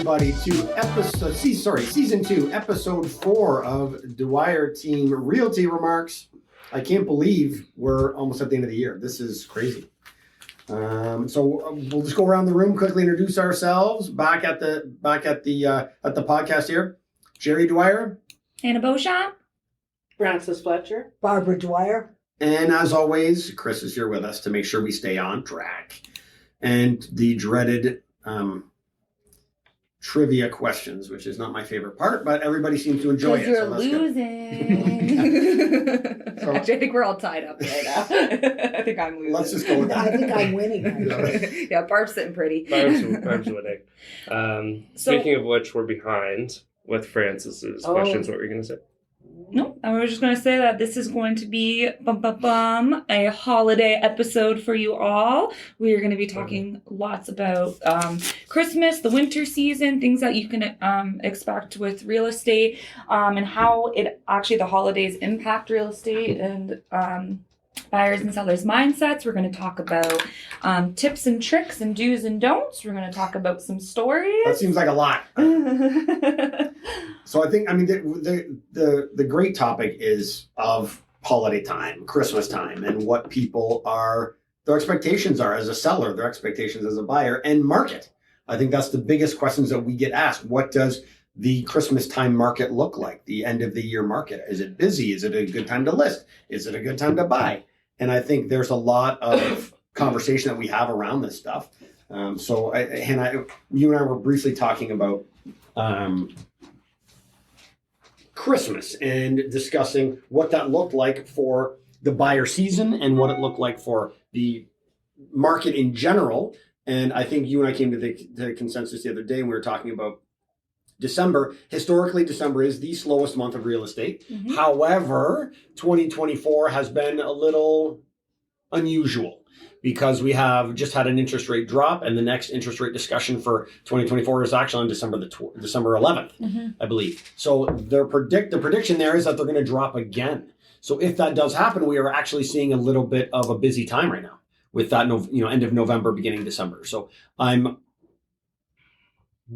everybody to season 2, episode 4 of Dwyer Team Realty Remarks. I can't believe we're almost at the end of the year. This is crazy. So we'll just go around the room, quickly introduce ourselves. Back at the podcast here, Jerry Dwyer, Hannah Beauchamp, Francis Fletcher, Barbara Dwyer, and as always, Chris is here with us to make sure we stay on track. And the dreaded trivia questions, which is not my favorite part, but everybody seems to enjoy it. You're losing. So, Actually, I think we're all tied up right now. I think I'm losing. let's just go with that. I think I'm winning. Yeah, Barb's sitting pretty. Barb's winning. Speaking of which, we're behind with Francis's questions. What were you going to say? No, I was just going to say that this is going to be a holiday episode for you all. We are going to be talking lots about Christmas, the winter season, things that you can expect with real estate, and how the holidays impact real estate and buyers and sellers' mindsets. We're going to talk about tips and tricks and do's and don'ts. We're going to talk about some stories. That seems like a lot. So I think, the great topic is of holiday time, Christmas time, and what their expectations are as a seller, their expectations as a buyer, and market. I think that's the biggest questions that we get asked. What does the Christmas time market look like? The end of the year market? Is it busy? Is it a good time to list? Is it a good time to buy? And I think there's a lot of conversation that we have around this stuff. Hannah, you and I were briefly talking about Christmas and discussing what that looked like for the buyer season and what it looked like for the market in general. And I think you and I came to the consensus the other day when we were talking about December. Historically, December is the slowest month of real estate. Mm-hmm. However, 2024 has been a little unusual because we have just had an interest rate drop, and the next interest rate discussion for 2024 is actually on December 11th, mm-hmm. I believe. So the prediction there is that they're going to drop again. So if that does happen, we are actually seeing a little bit of a busy time right now with that, end of November, beginning December. So I'm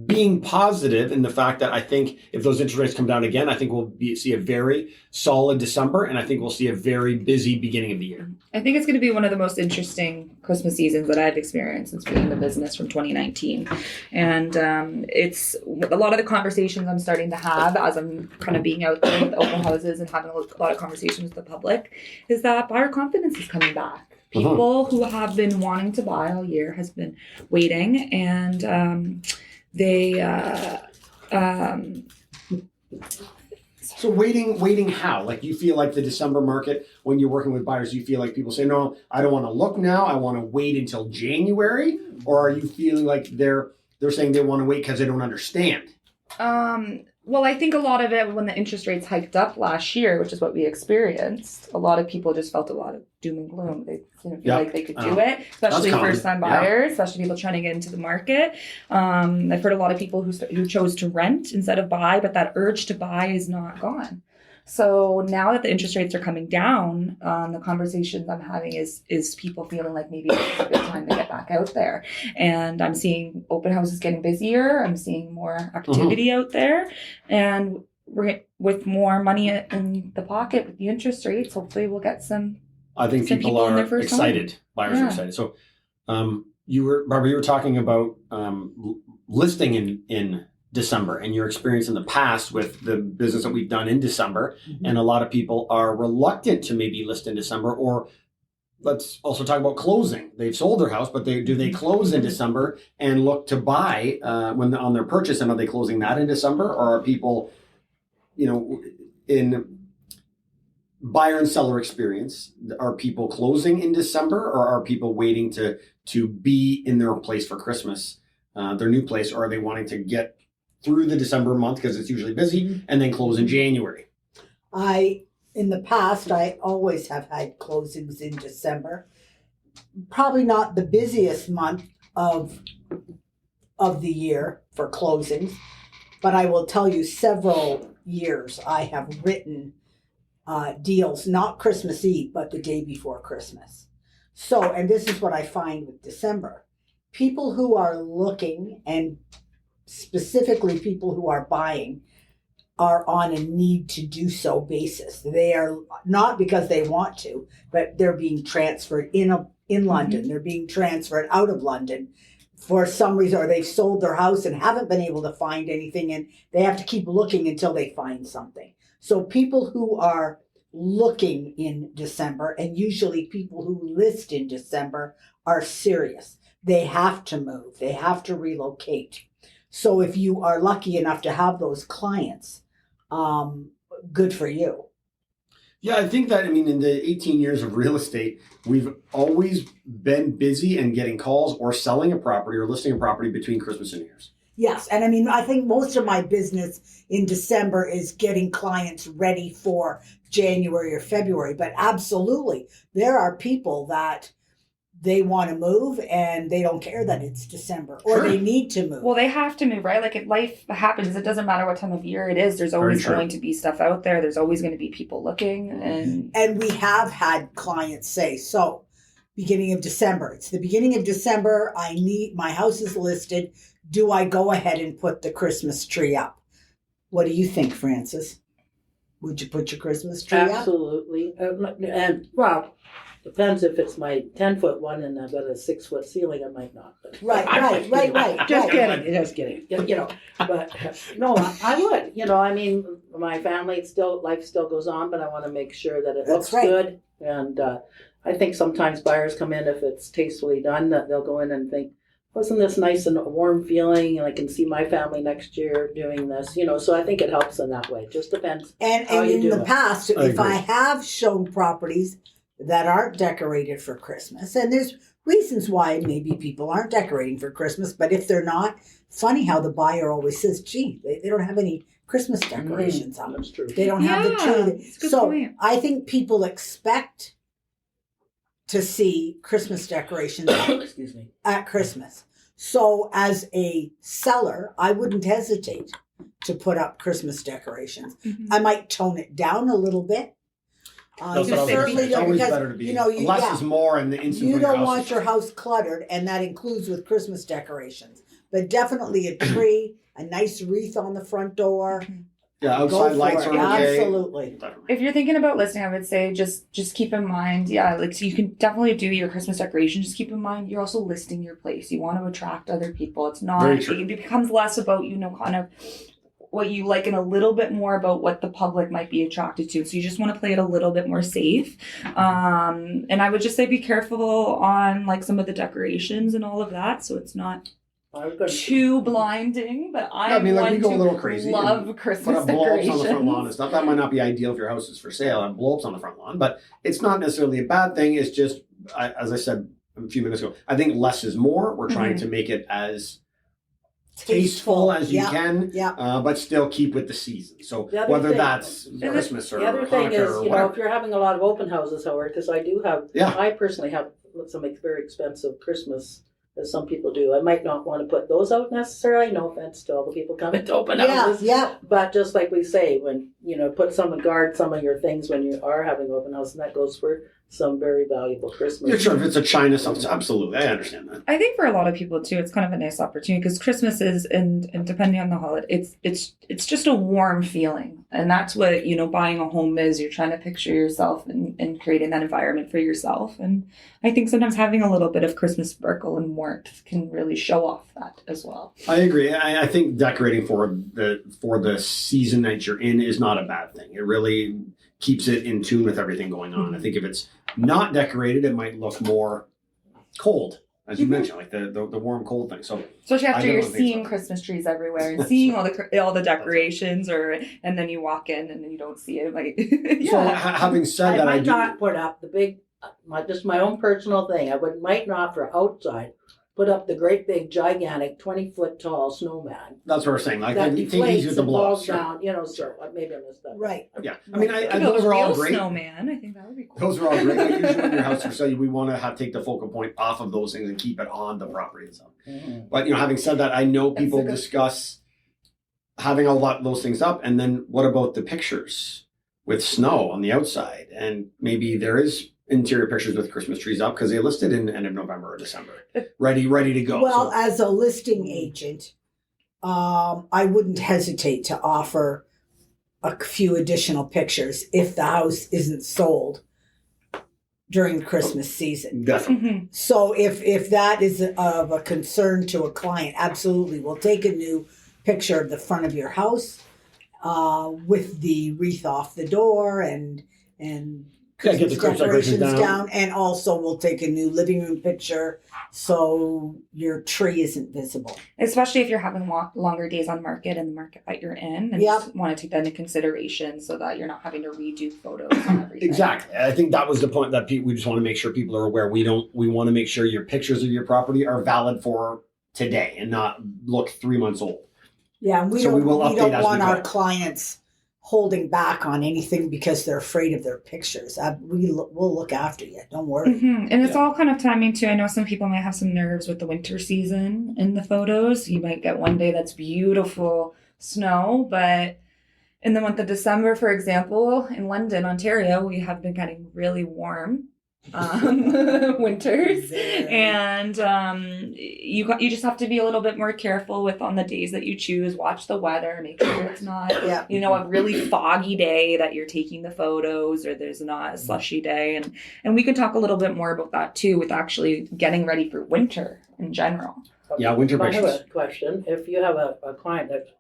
being positive in the fact that I think if those interest rates come down again, I think we'll see a very solid December, and I think we'll see a very busy beginning of the year. I think it's going to be one of the most interesting Christmas seasons that I've experienced since being in the business from 2019. And it's a lot of the conversations I'm starting to have as I'm kind of being out there with open houses and having a lot of conversations with the public is that buyer confidence is coming back. People who have been wanting to buy all year has been waiting, and So waiting how? Like, you feel like the December market, when you're working with buyers, you feel like people say, no, I don't want to look now, I want to wait until January? Or are you feeling like they're saying they want to wait because they don't understand? Well, I think a lot of it, when the interest rates hiked up last year, which is what we experienced, a lot of people just felt a lot of doom and gloom. They didn't feel like they could do it, especially first-time buyers, especially people trying to get into the market. I've heard a lot of people who chose to rent instead of buy, but that urge to buy is not gone. So now that the interest rates are coming down, the conversations I'm having is people feeling like maybe it's a good time to get back out there. And I'm seeing open houses getting busier. I'm seeing more activity out there. And with more money in the pocket with the interest rates, hopefully we'll get some. I think people are excited. Buyers are excited. So Barbara, you were talking about listing in December and your experience in the past with the business that we've done in December. Mm-hmm. And a lot of people are reluctant to maybe list in December, or let's also talk about closing. They've sold their house, but do they close in December and look to buy on their purchase? And are they closing that in December, or are people, in buyer and seller experience, are people closing in December, or are people waiting to be in their place for Christmas, their new place, or are they wanting to get through the December month because it's usually busy and then close in January? In the past, I always have had closings in December. Probably not the busiest month of the year for closings, but I will tell you several years I have written deals, not Christmas Eve, but the day before Christmas. So, and this is what I find with December. People who are looking and specifically people who are buying, are on a need to do so basis. They are not because they want to, but they're being transferred in London. They're being transferred out of London for some reason, or they've sold their house and haven't been able to find anything, and they have to keep looking until they find something. So people who are looking in December, and usually people who list in December, are serious. They have to move. They have to relocate. So if you are lucky enough to have those clients, good for you. Yeah, I think that, in the 18 years of real estate, we've always been busy and getting calls or selling a property or listing a property between Christmas and New Year's. Yes, and I think most of my business in December is getting clients ready for January or February. But absolutely, there are people that they want to move and they don't care that it's December, or they need to move. Well, they have to move, right? Like if life happens, it doesn't matter what time of year it is. There's always going to be stuff out there. There's always going to be people looking. And we have had clients say, so beginning of December, it's the beginning of December. My house is listed. Do I go ahead and put the Christmas tree up? What do you think, Francis? Would you put your Christmas tree up? Absolutely. And well, depends if it's my 10-foot one and I've got a 6-foot ceiling, I might not. But Right. Just kidding. But no, I would. My family life still goes on, but I want to make sure that it looks good. And I think sometimes buyers come in, if it's tastefully done, that they'll go in and think, wasn't this nice and a warm feeling? And I can see my family next year doing this, So I think it helps in that way. It just depends. And in the past, if I have shown properties that aren't decorated for Christmas, and there's reasons why maybe people aren't decorating for Christmas, but if they're not, funny how the buyer always says, gee, they don't have any Christmas decorations up. That's true. They don't have the tree. So point. I think people expect to see Christmas decorations Excuse me. at Christmas. So as a seller, I wouldn't hesitate to put up Christmas decorations. I might tone it down a little bit. That's what I was gonna say. It's always better to be. Less is more, and the instant you don't want your house cluttered, and that includes with Christmas decorations. But definitely a tree, a nice wreath on the front door. Yeah, outside lights are okay. Absolutely. If you're thinking about listing, I would say just keep in mind, so you can definitely do your Christmas decoration. Just keep in mind you're also listing your place. You want to attract other people. It's not. It becomes less about kind of what you like and a little bit more about what the public might be attracted to. So you just want to play it a little bit more safe. And I would just say be careful on some of the decorations and all of that, so it's not too blinding. But we go a little crazy. Love Christmas decorations. On the front lawn and stuff. That might not be ideal if your house is for sale and blow ups on the front lawn, but it's not necessarily a bad thing. It's just, as I said a few minutes ago, I think less is more. We're trying to make it as tasteful as you can, but still keep with the season. So whether that's Christmas or the other thing Hanukkah is, or whatever. if you're having a lot of open houses, Howard, because I personally have some very expensive Christmas, as some people do. I might not want to put those out necessarily. No offense to all the people coming to open houses. Yeah. But just like we say, when guard some of your things when you are having open house, and that goes for some very valuable Christmas. Yeah, sure. If it's a China something, absolutely, I understand that. I think for a lot of people too, it's kind of a nice opportunity because Christmas is, and depending on the holiday, it's just a warm feeling, and that's what buying a home is. You're trying to picture yourself and creating that environment for yourself, and I think sometimes having a little bit of Christmas sparkle and warmth can really show off that as well. I agree. I think decorating for the season that you're in is not a bad thing. It really keeps it in tune with everything going on. I think if it's not decorated, it might look more cold, as you mentioned, like the warm cold thing. So especially after you're seeing Christmas trees everywhere and seeing all the decorations, and then you walk in and then you don't see it. So having said that, I might not put up the big, just my own personal thing. I might not for outside put up the great big gigantic 20-foot tall snowman. That's what we're saying. Like that take deflates these with the and blocks. falls down. So maybe I missed that. Right. Yeah. I mean, those are all great. Snowman. I think that would be cool. Those are all great. But usually when your house for sale, we want to take the focal point off of those things and keep it on the property itself. Mm-hmm. But having said that, I know people discuss having a lot of those things up, and then what about the pictures with snow on the outside? And maybe there is interior pictures with Christmas trees up because they listed in the end of November or December, ready to go. Well, as a listing agent, I wouldn't hesitate to offer a few additional pictures if the house isn't sold during the Christmas season. Definitely. So if that is of a concern to a client, absolutely, we'll take a new picture of the front of your house with the wreath off the door and Get the Christmas decorations down. and also we'll take a new living room picture so your tree isn't visible. Especially if you're having longer days on market and the market that you're in, and just want to take that into consideration so that you're not having to redo photos and everything. Exactly. I think that was the point that we just want to make sure people are aware. We want to make sure your pictures of your property are valid for today and not look 3 months old. Yeah, and we So don't we want our clients holding back on anything because they're afraid of their pictures. We'll look after you. Don't worry. And it's all kind of timing too. I know some people might have some nerves with the winter season in the photos. You might get one day that's beautiful snow, but in the month of December, for example, in London, Ontario, we have been getting really warm winters, and you just have to be a little bit more careful with on the days that you choose. Watch the weather, make sure it's not a really foggy day that you're taking the photos, or there's not a slushy day, and we can talk a little bit more about that too with actually getting ready for winter in general. Yeah, winter I have pictures. a question. If you have a client that's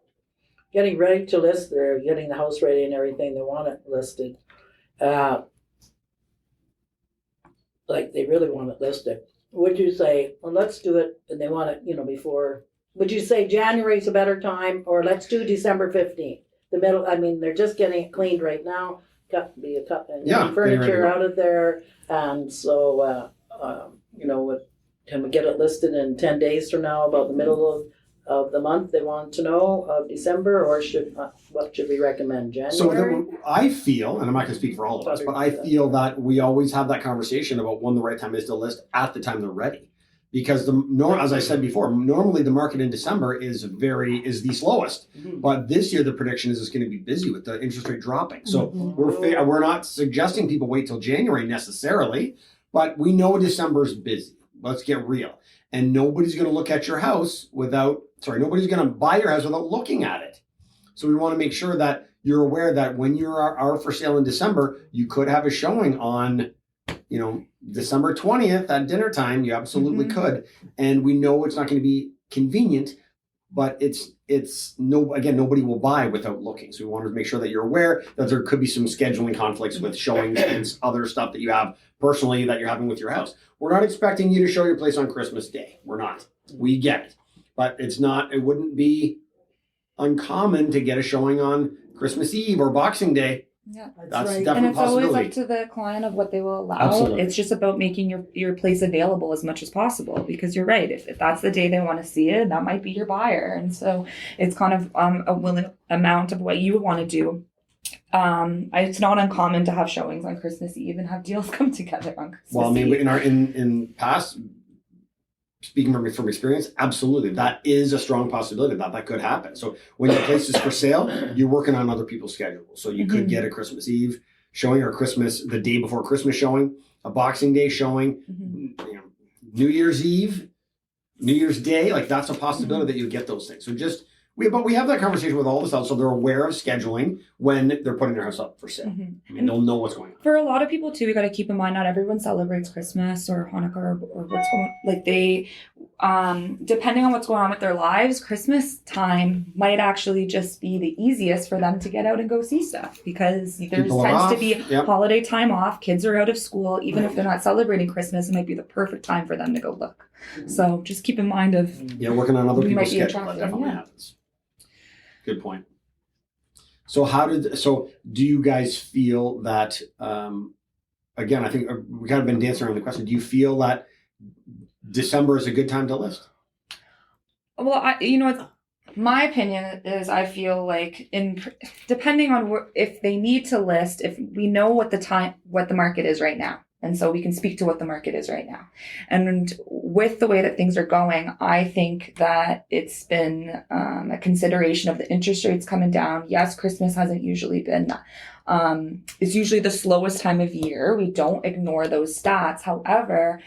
getting ready to list, they're getting the house ready and everything, they want it listed, like they really want it listed, would you say, well, let's do it, and they want it, before, would you say January's a better time, or let's do December 15th? The middle, I mean, they're just getting it cleaned right now, furniture out of there, and so, can we get it listed in 10 days from now, about the middle of the month they want to know of December, or what should we recommend, January? So I feel, and I'm not going to speak for all of us, but I feel that we always have that conversation about when the right time is to list at the time they're ready. Because as I said before, normally the market in December is the slowest. Mm-hmm. But this year the prediction is it's going to be busy with the interest rate dropping. So we're not suggesting people wait till January necessarily, but we know December's busy. Let's get real. And nobody's going to look at your house nobody's going to buy your house without looking at it. So we want to make sure that you're aware that when you are for sale in December, you could have a showing on, December 20th at dinner time. You absolutely could. And we know it's not going to be convenient, but nobody will buy without looking. So we wanted to make sure that you're aware that there could be some scheduling conflicts with showings and other stuff that you have personally that you're having with your house. We're not expecting you to show your place on Christmas Day. We're not. We get it. But it wouldn't be uncommon to get a showing on Christmas Eve or Boxing Day. Yeah, that's right. definitely and it's a possibility. always up to the client of what they will allow. Absolutely. It's just about making your place available as much as possible, because you're right. If that's the day they want to see it, that might be your buyer, and so it's kind of a willing amount of what you want to do. It's not uncommon to have showings on Christmas Eve and have deals come together on Christmas Eve. Well, I mean, in past, speaking from experience, absolutely, that is a strong possibility that could happen. So when your place is for sale, you're working on other people's schedules. So you could get a Christmas Eve showing, or the day before Christmas showing, a Boxing Day showing, New Year's Eve, New Year's Day. Like, that's a possibility that you get those things. So we have that conversation with all the sellers, so they're aware of scheduling when they're putting their house up for sale. I mean, they'll know what's going on. For a lot of people too, we got to keep in mind not everyone celebrates Christmas or Hanukkah or what's going on. Like they, depending on what's going on with their lives, Christmas time might actually just be the easiest for them to get out and go see stuff, because there tends to be holiday time off. Kids are out of school. Even if they're not celebrating Christmas, it might be the perfect time for them to go look. So just keep in mind working on other people's schedule. That definitely happens. Good point. So do you guys feel that, again, I think we kind of been dancing around the question. Do you feel that December is a good time to list? Well, my opinion is I feel like depending on if they need to list, if we know what the market is right now. And so we can speak to what the market is right now. And with the way that things are going, I think that it's been a consideration of the interest rates coming down. Yes, Christmas hasn't usually been, it's usually the slowest time of year. We don't ignore those stats. However,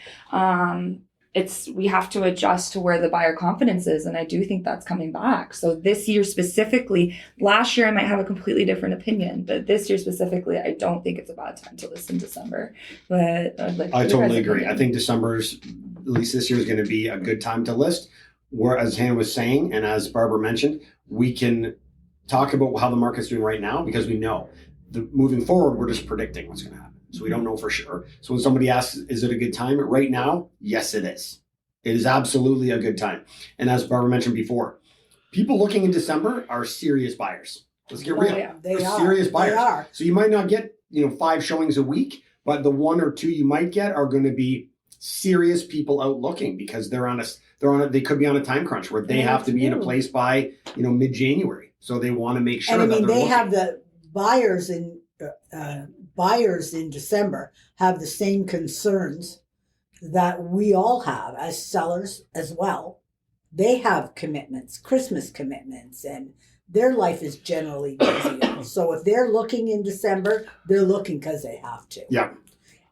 we have to adjust to where the buyer confidence is, and I do think that's coming back. So this year specifically, last year I might have a completely different opinion, but this year specifically, I don't think it's a bad time to list in December. But I totally agree. I think December's, at least this year, is going to be a good time to list. Where, as Hannah was saying, and as Barbara mentioned, we can talk about how the market's doing right now because we know. Moving forward, we're just predicting what's going to happen. So we don't know for sure. So when somebody asks, is it a good time? Right now, yes, it is. It is absolutely a good time. And as Barbara mentioned before, people looking in December are serious buyers. Let's get real. Yeah, They're serious buyers. They are. So you might not get 5 showings a week, but the 1 or 2 you might get are going to be serious people out looking because they could be on a time crunch where they have to be in a place by mid-January. So they want to make sure. And I mean, that they have the buyers in December have the same concerns that we all have as sellers as well. They have commitments, Christmas commitments, and their life is generally busier. So if they're looking in December, they're looking because they have to. Yeah.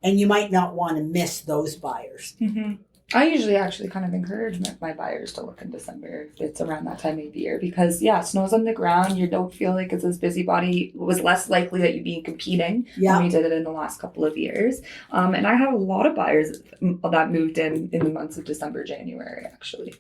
And you might not want to miss those buyers. Mm-hmm. I usually actually kind of encourage my buyers to look in December if it's around that time of year because, snow's on the ground. You don't feel like it's as busybody. It was less likely that you'd be competing when we did it in the last couple of years. And I have a lot of buyers that moved in the months of December, January, actually.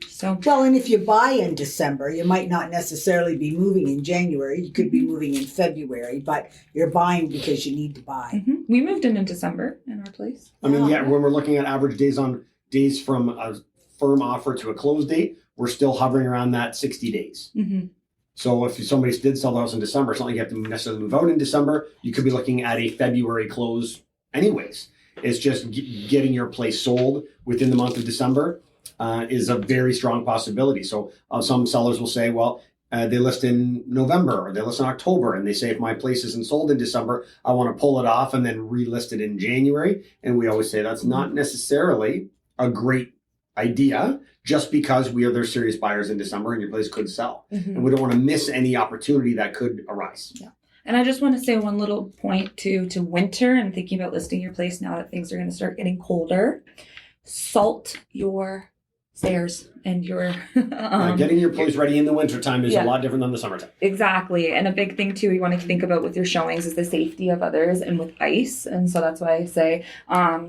So well, and if you buy in December, you might not necessarily be moving in January. You could be moving in February, but you're buying because you need to buy. Mm-hmm. We moved in December in our place. I mean, when we're looking at average days from a firm offer to a close date, we're still hovering around that 60 days. Mm-hmm. So if somebody did sell the house in December, it's not like you have to necessarily move out in December. You could be looking at a February close anyways. It's just getting your place sold within the month of December is a very strong possibility. So some sellers will say, well, they list in November or they list in October, and they say, if my place isn't sold in December, I want to pull it off and then relist it in January. And we always say that's not necessarily a great idea just because we are their serious buyers in December and your place could sell. Mm-hmm. And we don't want to miss any opportunity that could arise. Yeah. And I just want to say one little point to winter and thinking about listing your place now that things are going to start getting colder. Salt your stairs and your getting your place ready in the wintertime is a lot different than the summertime. Exactly. And a big thing too you want to think about with your showings is the safety of others and with ice. And so that's why I say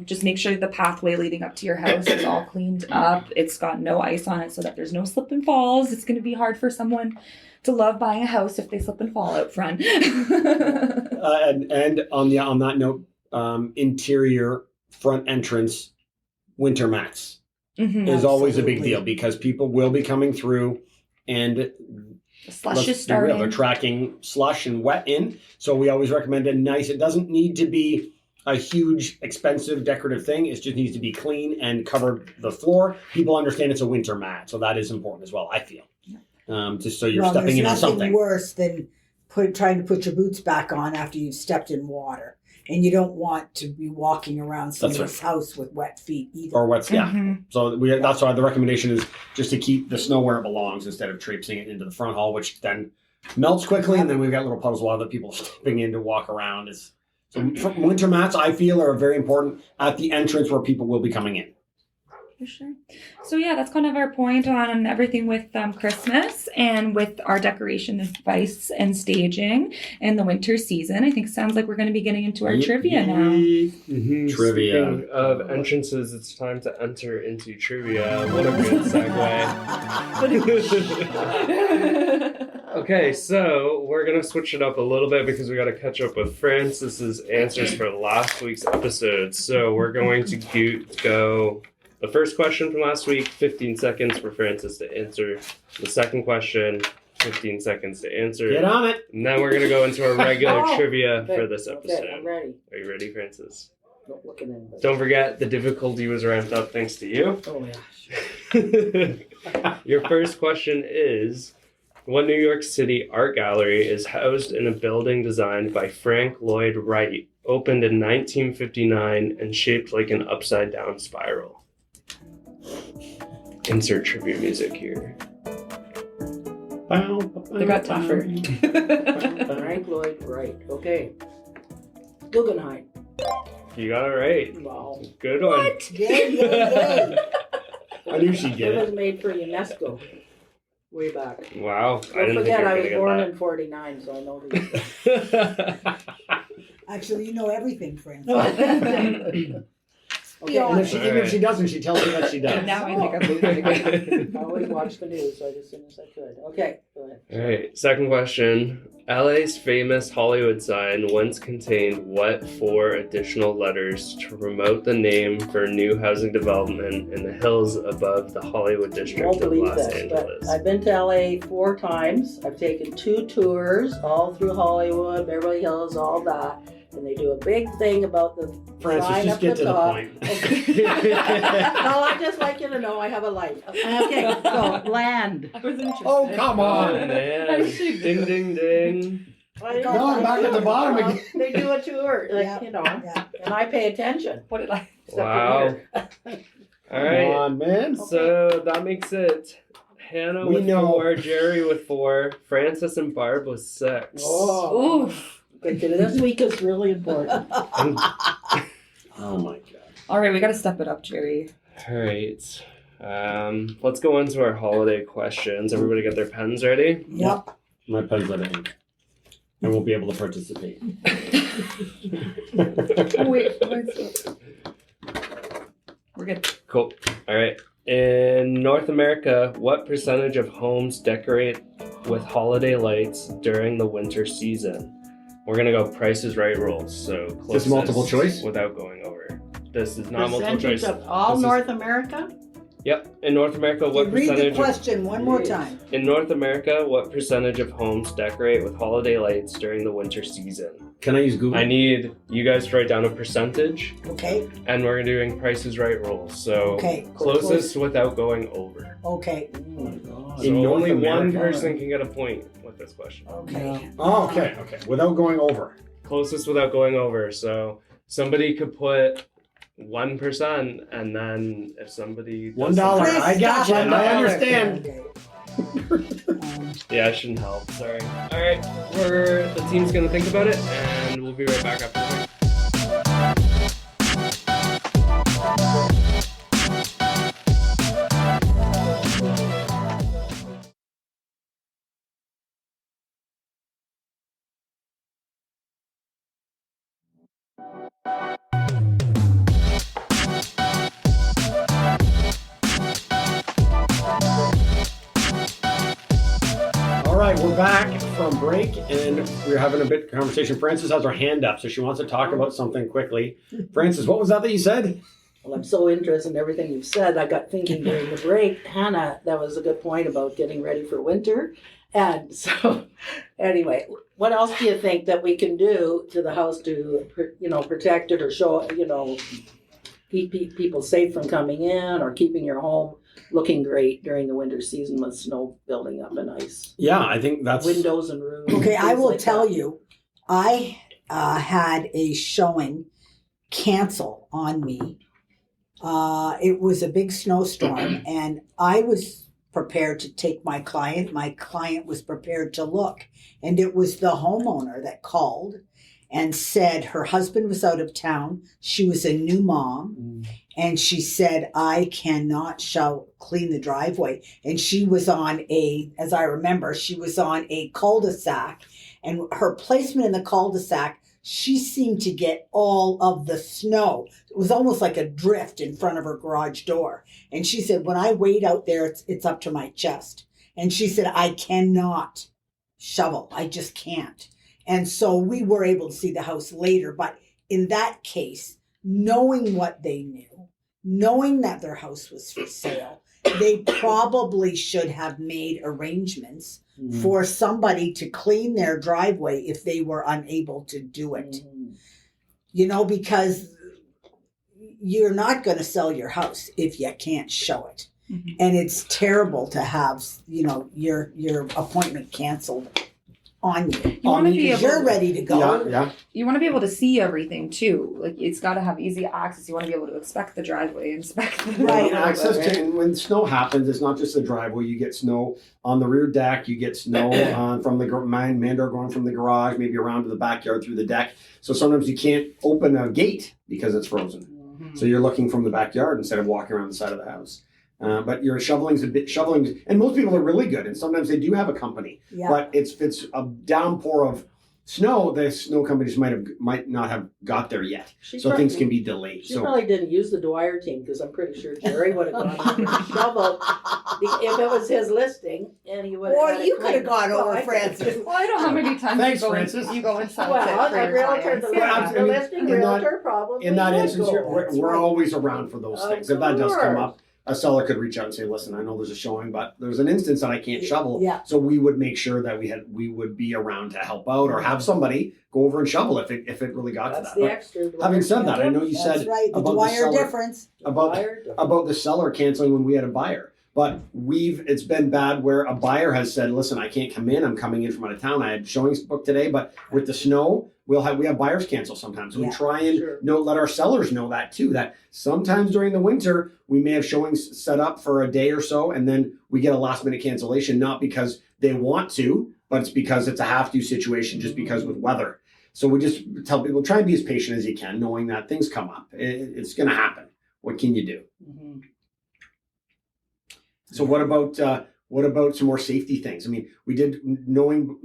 just make sure the pathway leading up to your house is all cleaned up. It's got no ice on it so that there's no slip and falls. It's going to be hard for someone to love buying a house if they slip and fall out front. And on that note, interior front entrance winter mats. Mm-hmm. Is always a big deal because people will be coming through and the slush is starting. They're tracking slush and wet in. So we always recommend it doesn't need to be a huge, expensive, decorative thing. It just needs to be clean and cover the floor. People understand it's a winter mat. So that is important as well, I feel. Just so you're stepping into something. There's nothing worse than trying to put your boots back on after you've stepped in water. And you don't want to be walking around somebody's house with wet feet either. Or wet, yeah. Mm-hmm. So that's why the recommendation is just to keep the snow where it belongs instead of traipsing it into the front hall, which then melts quickly. And then we've got little puddles of water that people are stepping in to walk around. So winter mats, I feel, are very important at the entrance where people will be coming in. For sure. So that's kind of our point on everything with Christmas and with our decoration advice and staging and the winter season. I think it sounds like we're going to be getting into our trivia now. Mm-hmm. Trivia. Speaking of entrances, it's time to enter into trivia. What a good segue. Okay, so we're going to switch it up a little bit because we got to catch up with Francis's answers for last week's episode. So we're going to go... The first question from last week, 15 seconds for Francis to answer. The second question, 15 seconds to answer. Get on it. And then we're going to go into our regular trivia for this episode. Okay, I'm ready. Are you ready, Francis? Don't look at anybody. Don't forget, the difficulty was ramped up thanks to you. Oh, yeah. Your first question is, what New York City art gallery is housed in a building designed by Frank Lloyd Wright, opened in 1959 and shaped like an upside-down spiral? Insert trivia music here. They got tougher. Frank Lloyd Wright. Okay. Guggenheim. You got it right. Wow. Good one. Yay. I knew she'd get It was it. made for UNESCO way back. Wow. I Don't didn't forget, I was think you were born going in 49, so I know these. to get that. Actually, you know everything, Francis. Okay, And if she doesn't, she tells me that she does. Now I think I'm losing again. I always watch the news, so as soon as I could. Okay, go ahead. All right, second question. LA's famous Hollywood sign once contained what 4 additional letters to promote the name for new housing development in the hills above the Hollywood You district won't of believe Los this, Angeles? but I've been to LA 4 times. I've taken 2 tours all through Hollywood, Beverly Hills, all that. And they do a big thing about the Francis, sign just up get the to the top. point. No, I just like you to know I have a life. Okay, so land. I was interested. Oh, come Oh, on. man. Ding, ding, ding. No, I'm back at the bottom again. They do a tour, like, Yeah. you know, Yeah. and I pay attention. What did I? except for Wow. winter. All Come right. on, man. So that makes it Hannah We with know. 4, Jerry with 4, Francis and Barb with 6. Oh, Oof. but this week is really important. Oh my god. All right, we got to step it up, Jerry. All right. Let's go into our holiday questions. Everybody get their pens ready? Yep. My pen's out of ink. And we'll be able to participate. Wait, we're good. Cool. All right. In North America, what percentage of homes decorate with holiday lights during the winter season? We're gonna go Price is Right rules. So closest multiple choice? without going over. This is not multiple Percentage choice. of all This is- North America? Yep. In North America, what Read the percentage? question one more time. In North America, what percentage of homes decorate with holiday lights during the winter season? Can I use Google? I need you guys to write down a percentage, Okay. and we're doing Price is Right rules. So Okay. closest without going over. Okay. Oh my God. So In North only one America? person can get a point with this question. Okay. Oh, okay, okay. Without going over. Closest without going over. So somebody could put 1%, and then if somebody does $1. something- Chris, I got you. stop. I understand. Okay. Yeah, I shouldn't help. Sorry. All right, the team's gonna think about it, and we'll be right back after the break. All right, we're back from break and we're having a bit of conversation. Frances has her hand up, so she wants to talk about something quickly. Frances, what was that you said? Well, I'm so interested in everything you've said. I got thinking during the break, Hannah, that was a good point about getting ready for winter. And so, anyway, what else do you think that we can do to the house to, protect it or show, keep people safe from coming in or keeping your home looking great during the winter season with snow building up and ice? Yeah, I think that's Windows and roofs. Okay, I things will like tell that. you, I had a showing cancel on me. It was a big snowstorm, and I was prepared to take my client. My client was prepared to look, and it was the homeowner that called and said her husband was out of town. She was a new mom, and she said, I cannot clean the driveway. And she was on as I remember, she was on a cul-de-sac, and her placement in the cul-de-sac, she seemed to get all of the snow. It was almost like a drift in front of her garage door. And she said, when I wait out there, it's up to my chest. And she said, I cannot shovel. I just can't. And so we were able to see the house later. But in that case, knowing what they knew, knowing that their house was for sale, they probably should have made arrangements for somebody to clean their driveway if they were unable to do it. Because you're not going to sell your house if you can't show it. And it's terrible to have, your appointment canceled on you. You want to be Because able you're ready to go. Yeah. You want to be able to see everything too. Like it's got to have easy access. You want to be able to inspect the driveway, inspect the Right. Well, access to, and when snow happens, it's not just the driveway. You get snow on the rear deck. You get snow from the man door going from the garage, maybe around to the backyard through the deck. So sometimes you can't open a gate because it's frozen. Mm-hmm. So you're looking from the backyard instead of walking around the side of the house. But your shoveling, and most people are really good, and sometimes they do have a company. Yeah. But if it's a downpour of snow, the snow companies might not have got there yet, so things can be delayed. She So probably didn't use the Dwyer team because I'm pretty sure Jerry would have gone over and shoveled if it was his listing, and he would have. Or had it you could have cleaned. gone Well, over, I Francis. could- Well, I don't know how many times Thanks, you go Francis. you go and sell Well, it for a your realtor, clients. the, Yeah. the listing In that- realtor probably. in that would instance, go. That's we're right. always around for those Of things. If that does come course. up, a seller could reach out and say, "Listen, I know there's a showing, but there's an instance that I can't shovel." Yeah. So we would make sure that we would be around to help out or have somebody go over and shovel if it really got That's to the that. extra. But having said that, I know you That's said right. The about the Dwyer seller- difference. about the seller canceling when we had a buyer. But it's been bad where a buyer has said, "Listen, I can't come in. I'm coming in from out of town. I had showings booked today, but with the snow, we have buyers cancel sometimes." And Yeah. we try and Sure. let our sellers know that too. That sometimes during the winter we may have showings set up for a day or so, and then we get a last minute cancellation, not because they want to, but it's because it's a have to situation, just because with weather. So we just tell people, try and be as patient as you can, knowing that things come up. It's going to happen. What can you do? Mhm. So what about some more safety things? I mean, we did knowing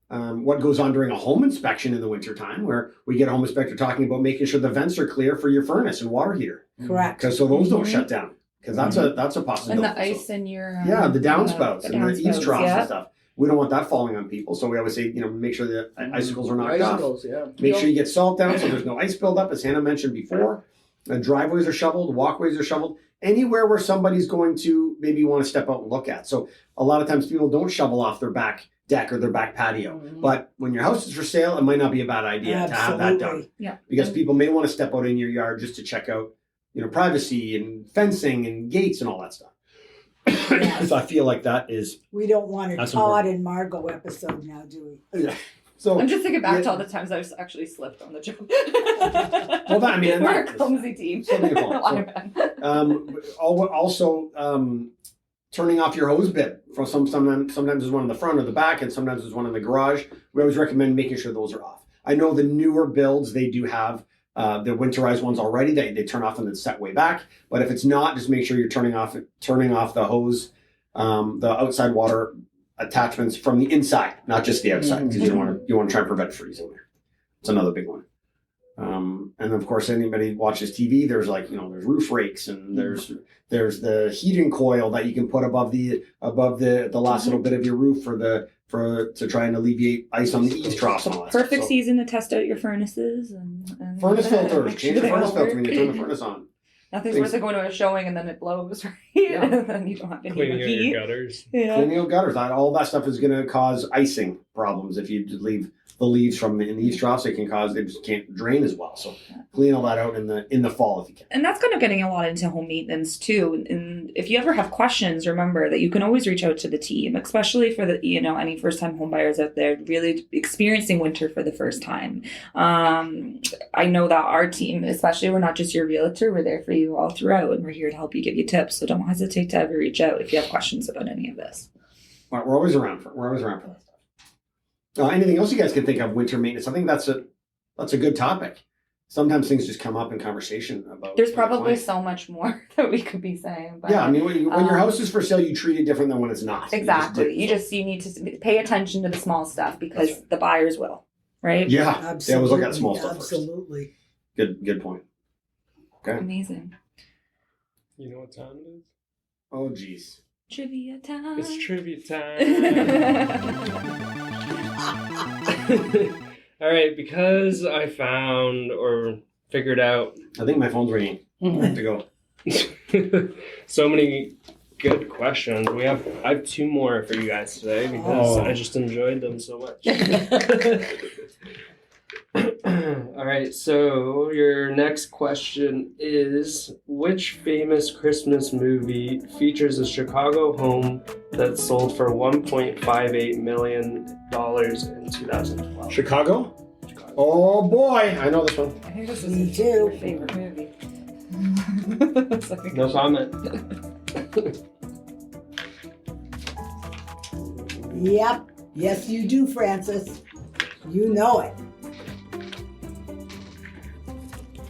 what goes on during a home inspection in the wintertime, where we get a home inspector talking about making sure the vents are clear for your furnace and water heater, Correct. because so those don't Mhm. shut down, because that's a possibility. And the So- ice in your the downspouts the and the eaves downspouts, troughs yeah. and stuff. We don't want that falling on people, so we always say, make sure the icicles are knocked off. Icicles, yeah. Make sure you get salt down so there's no ice buildup, as Hannah mentioned before. And driveways are shoveled, walkways are shoveled, anywhere where somebody's going to maybe want to step out and look at. So a lot of times people don't shovel off their back deck or their back patio. Mhm. But when your house is for sale, it might not be a bad idea to have that done. Absolutely. Yeah. Because people may want to step out in your yard just to check out, privacy and fencing and gates and all that stuff. So I feel like that is We don't want a That's Todd and Margot episode now, do we? so. I'm just thinking back to Yeah. all the times I've actually slipped on the job. Well, that- I mean, we're a that- clumsy team. so many faults. A lot of men. Also, turning off your hose bib. Sometimes there's one in the front or the back, and sometimes there's one in the garage. We always recommend making sure those are off. I know the newer builds, they do have the winterized ones already. They turn off and then set way back. But if it's not, just make sure you're turning off the hose, the outside water attachments from the inside, not just the outside, because you want to try and prevent freezing there. It's another big one. And of course, anybody watches TV, there's there's roof rakes, and there's the heating coil that you can put above the last little bit of your roof to try and alleviate ice on the eaves troughs and all that Perfect stuff. So, season to test out your furnaces and furnace filters, make sure change the they furnace all filter when you work. turn the furnace on. Nothing's Things- worth it going to a showing and then it blows, right? Yeah. And then you don't have any Cleaning out heat. your gutters. Yeah. Cleaning out gutters, all that stuff is going to cause icing problems if you leave the leaves in the eaves troughs. They just can't drain as well. So clean all that out in the fall if you can. And that's kind of getting a lot into home maintenance too. And if you ever have questions, remember that you can always reach out to the team, especially for any first time home buyers out there really experiencing winter for the first time. I know that our team, especially, we're not just your realtor, we're there for you all throughout, and we're here to help you, give you tips. So don't hesitate to ever reach out if you have questions about any of this. We're always around for that stuff. Anything else you guys can think of winter maintenance? I think that's a good topic. Sometimes things just come up in conversation about. There's with probably clients. so much more that we could be saying. But Yeah, I mean, when your house is for sale, you treat it different than when it's not. exactly. You just You need to pay attention to the small stuff because That's right. the buyers will, right? yeah, Absolutely. they always look at small stuff Absolutely. first. Good point. Okay. Amazing. You know what time it is? Oh, geez. Trivia time. It's trivia time. All right, because I found or figured out I think my phone's ringing. I have to go. so many good questions. I have two more for you guys today because Oh. I just enjoyed them so much. All right, so your next question is, which famous Christmas movie features a Chicago home that sold for $1.58 million in 2012? Chicago? Oh boy, I know this one. I think this is Me your too. favorite movie. No comment. Yep. Yes, you do, Francis. You know it.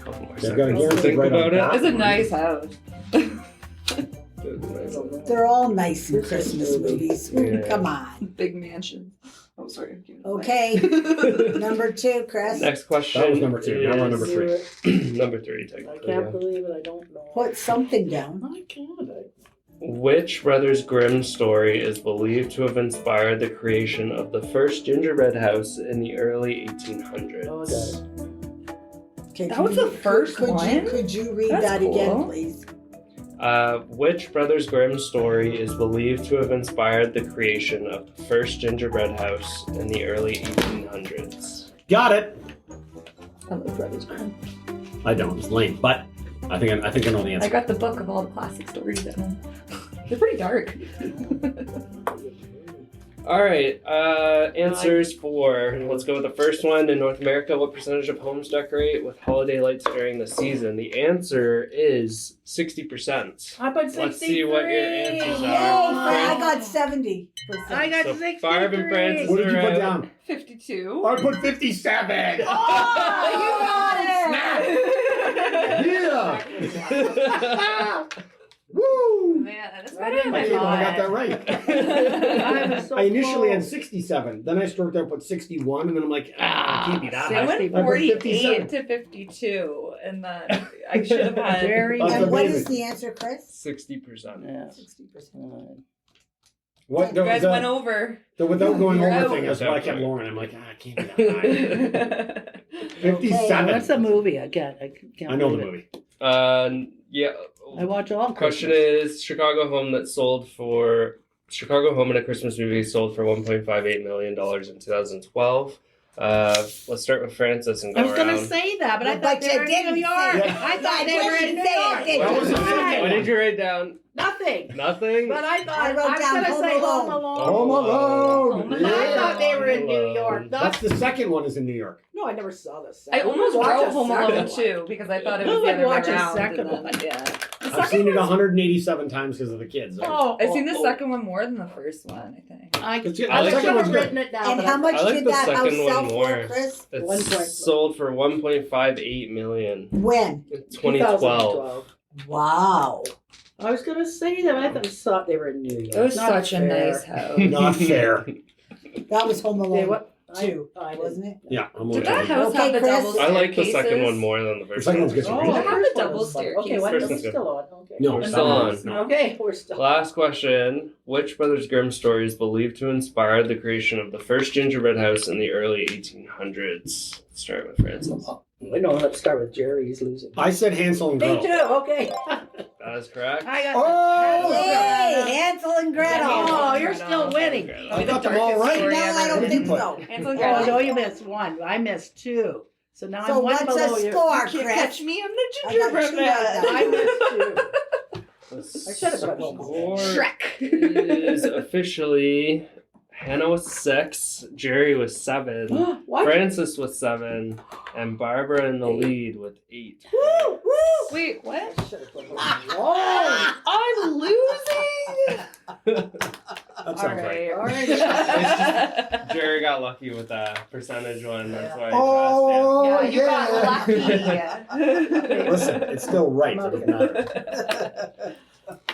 Couple more They've got a seconds to guarantee think right on about that. it. It's a nice house. They're all nice in Christmas movies. Yeah. Come on. Big mansion. Oh, sorry. Okay. Number 2, Chris. Next question. That was number 2. Now we're on number 3. Number 3, I technically. can't Yeah. believe it. I don't know. Put something down. I can't. Which Brothers Grimm story is believed to have inspired the creation of the first gingerbread house in the early 1800s? Oh, I got it. Okay, That could was you- the first could one? Could you read That's that again, cool. please? Which Brothers Grimm story is believed to have inspired the creation of the first gingerbread house in the early 1800s? Got it. I love Brothers Grimm. I don't. It's lame, but I think I know the I answer. got the book of all the classic stories at home. They're pretty dark. All right, answers for, let's go with the first one. In North America, what percentage of homes decorate with holiday lights during the season? The answer is 60%. I put 63. Let's see what your answers Yay! are. I got 70%. I got So 63. Barb and Francis What did you are put out. down? 52. I put 57. Oh, you got it! Yeah. Woo! Man, that's Right better in than I I can't believe I got that thought. right. I was so I initially had close. 67. Then I stroked out, put 61, and then I'm like, it can't be that See, I high. went I put 48 57. to 52, and then I should have had. Jerry. That's And what amazing. is the answer, Chris? 60%. Yeah. 60%. What You the, guys the, went over. the without going You're over out. thing is what I kept Definitely. lowering. I'm like, it can't be that high. 57. What's the movie? I can't I know the believe it. movie. Yeah. I watch all Question Christmas. is Chicago home in a Christmas movie sold for $1.58 million in 2012. Let's start with Francis and go I was going around. to say that, but I But thought they you were in didn't New York. say it. I thought I they were in didn't New say it, York. did What was the Right. second What one? did you write down? Nothing. Nothing? But I thought I wrote was down going to Home say Alone. Home Alone. Home Alone. Home But Alone. I thought they were in New Alone. York. That's the second one is in New York. No, I never saw the I second. almost Watch wrote a Home second Alone one. too because I thought it was Who the would other way watch a around. second and then- one? Yeah. The I've seen second it one's- 187 times because of the kids. Oh, I've seen the oh, second one more than the first one, I think. I It's- I the should second one's have good. written it down. And but how much I like did the that house second one sell more. for, Chris? It's 1.5. sold for $1.58 million When? in 2012. Wow. I was going to say that. I thought they were in New York. It was Not such a fair. nice house. Not fair. That was Home They, Alone what? 2, I wasn't it? Yeah, I'm Did looking that at it. house Okay, have the Chris. double I like the staircases? second one more than the first second one. one's good. Oh, Did it have first the double one was fun. Okay, what? First It's one's good. still on. Okay. No, We're that still one's on. not. Okay, we're still Last question. Which Brothers Grimm story is believed to inspire the creation of the first gingerbread house in the early 1800s? Let's start with Francis. We know. Let's start with Jerry. He's losing. I said Hansel and Me Gretel. too. Okay. That is correct. I got. Oh! Yay! Hansel and Gretel. Oh, you're still winning. I got them all right. No, I don't What did you think put? so. Hansel and Oh, Gretel. no, you missed one. I missed two. So now So I'm one what's below the you. score, You can't Chris? catch me, I'm the I got gingerbread two man. right I missed two. The I should have put Home score Alone. Shrek. is officially Hannah was 6, Jerry was 7, What? Francis was 7, and Barbara in the lead with 8. Woo, woo. Wait, what? I should have put Home Alone. I'm losing? That sounds right. All right. Jerry got lucky with that percentage one. That's why. Oh, Yeah, you got yeah. lucky. Listen, it's still right. So it doesn't matter.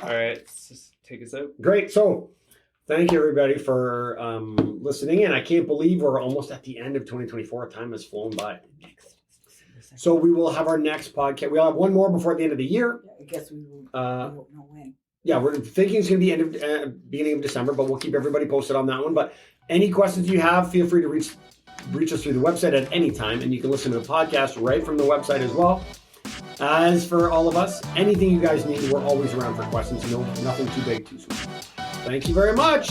All right, let's just take us out. Great. So, thank you everybody for listening in. I can't believe we're almost at the end of 2024. Time has flown by. So we will have our next podcast. We'll have one more before the end of the year. I guess we won't know when. Yeah, we're thinking it's going to be end of beginning of December, but we'll keep everybody posted on that one. But any questions you have, feel free to reach us through the website at any time, and you can listen to the podcast right from the website as well. As for all of us, anything you guys need, we're always around for questions. No, nothing too big, too small. Thank you very much.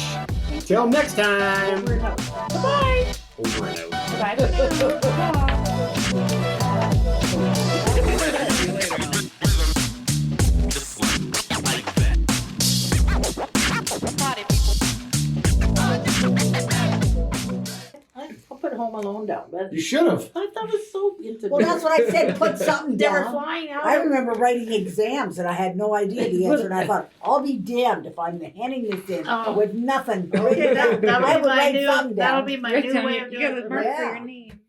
Till next time. Bye. Bye. Over and out. Bye for now. Bye. Home Alone down, but You should have. I thought it was so into. Well, that's what I said. Put something They were down. flying out. I remember writing exams and I had no idea the answer, and I thought, I'll be damned if I'm handing this in Oh. with nothing. Okay, I would write something that'll down. be my Write new down way your- of you doing gotta it. mark for Yeah. your name.